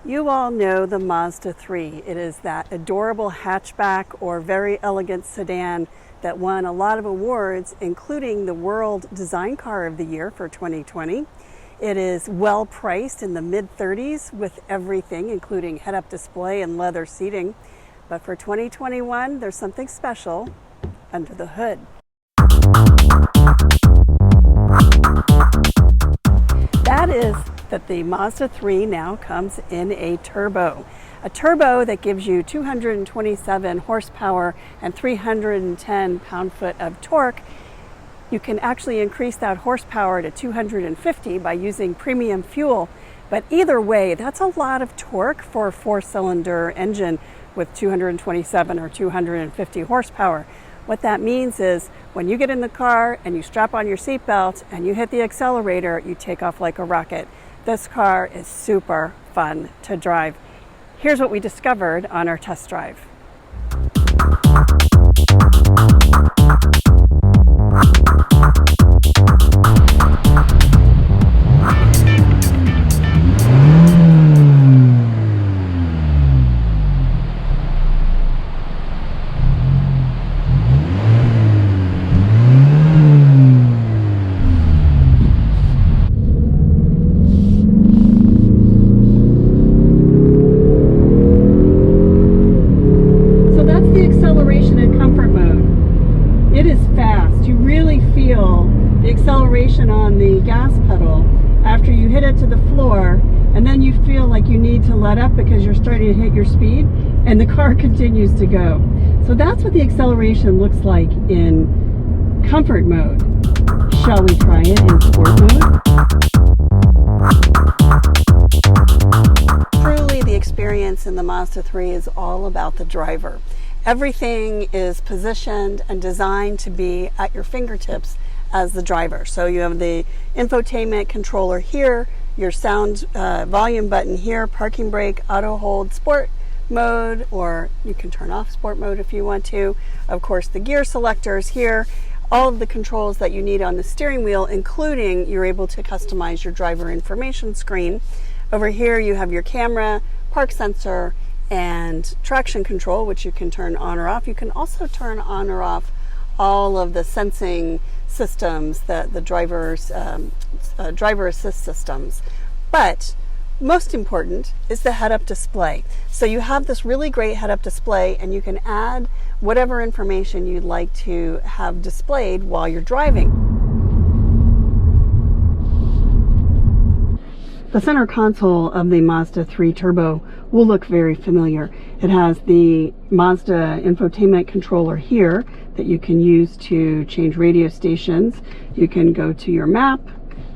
You all know the Mazda 3. It is that adorable hatchback or very elegant sedan that won a lot of awards, including the World Design Car of the Year for 2020. It is well priced in the mid-30s with everything, including head-up display and leather seating. But for 2021, there's something special under the hood. That is that the Mazda 3 now comes in a turbo that gives you 227 horsepower and 310 pound-foot of torque. You can actually increase that horsepower to 250 by using premium fuel, but either way, that's a lot of torque for a four-cylinder engine with 227 or 250 horsepower. What that means is when you get in the car and you strap on your seatbelt and you hit the accelerator, you take off like a rocket. This car is super fun to drive. Here's what we discovered on our test drive. The acceleration on the gas pedal after you hit it to the floor, and then you feel like you need to let up because you're starting to hit your speed and the car continues to go. So that's what the acceleration looks like in comfort mode. Shall we try it in sport mode? Truly, the experience in the Mazda 3 is all about the driver. Everything is positioned and designed to be at your fingertips as the driver. So you have the infotainment controller here, your sound volume button here, parking brake, auto hold, sport mode, or you can turn off sport mode if you want to. Of course, the gear selectors here, all of the controls that you need on the steering wheel, including you're able to customize your driver information screen. Over here you have your camera, park sensor, and traction control, which you can turn on or off. You can also turn on or off all of the sensing systems, the driver assist systems. But most important is the head-up display. So you have this really great head-up display, and you can add whatever information you'd like to have displayed while you're driving. The center console of the Mazda 3 Turbo will look very familiar. It has the Mazda infotainment controller here that you can use to change radio stations. You can go to your map,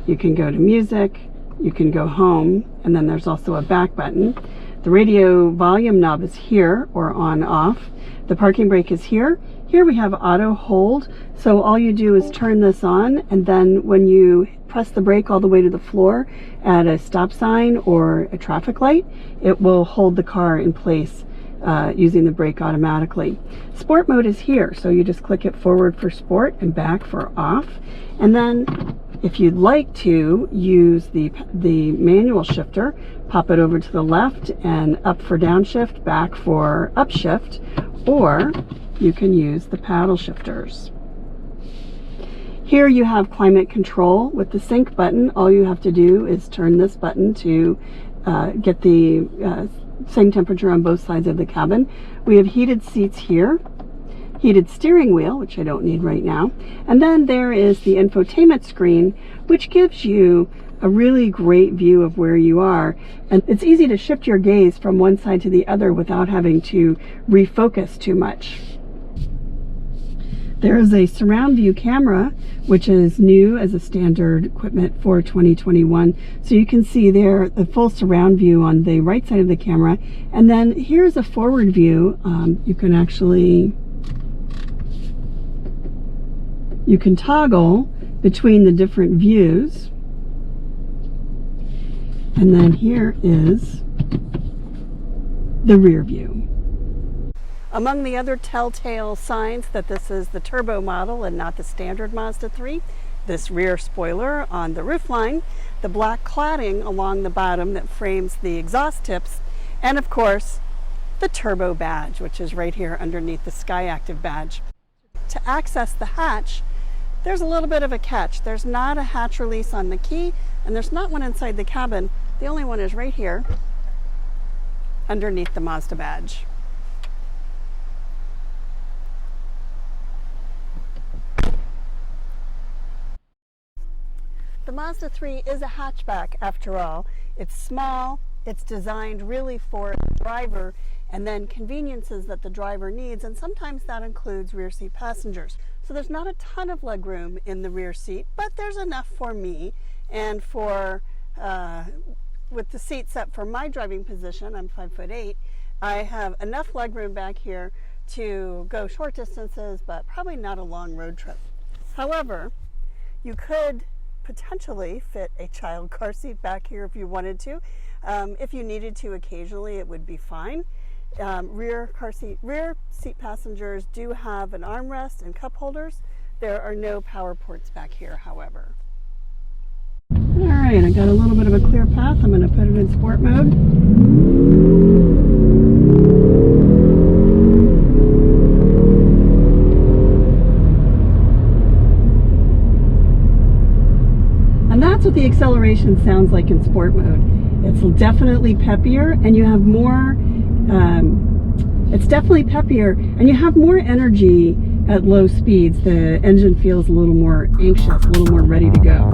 you can go to music, you can go home, and then there's also a back button. The radio volume knob is here, or on off. The parking brake is here. Here we have auto hold, so all you do is turn this on, and then when you press the brake all the way to the floor at a stop sign or a traffic light, it will hold the car in place using the brake automatically. Sport mode is here, so you just click it forward for sport and back for off. And then if you'd like to use the manual shifter, pop it over to the left and up for downshift, back for upshift, or you can use the paddle shifters. Here you have climate control with the sync button. All you have to do is turn this button to get the same temperature on both sides of the cabin. We have heated seats here, heated steering wheel, which I don't need right now, and then there is the infotainment screen, which gives you a really great view of where you are, and it's easy to shift your gaze from one side to the other without having to refocus too much. There is a surround view camera, which is new as a standard equipment for 2021. So you can see there the full surround view on the right side of the camera. And then here's a forward view. You can toggle between the different views. And then here is the rear view. Among the other telltale signs that this is the turbo model and not the standard Mazda 3 this rear spoiler on the roofline, the black cladding along the bottom that frames the exhaust tips, and of course, the turbo badge, which is right here underneath the SkyActiv badge. To access the hatch, there's a little bit of a catch. There's not a hatch release on the key, and there's not one inside the cabin. The only one is right here underneath the Mazda badge. The Mazda 3 is a hatchback after all. It's small, it's designed really for the driver and then conveniences that the driver needs, and sometimes that includes rear seat passengers. So there's not a ton of leg room in the rear seat, but there's enough for me, and for with the seat set for my driving position, I'm 5'8", I have enough leg room back here to go short distances, but probably not a long road trip. However, you could potentially fit a child car seat back here if you wanted to. If you needed to occasionally, it would be fine. Rear seat passengers do have an armrest and cup holders. There are no power ports back here, however. All right, I got a little bit of a clear path. I'm going to put it in sport mode. And that's what the acceleration sounds like in sport mode. It's definitely peppier, and you have more, and you have more energy at low speeds. The engine feels a little more anxious, a little more ready to go.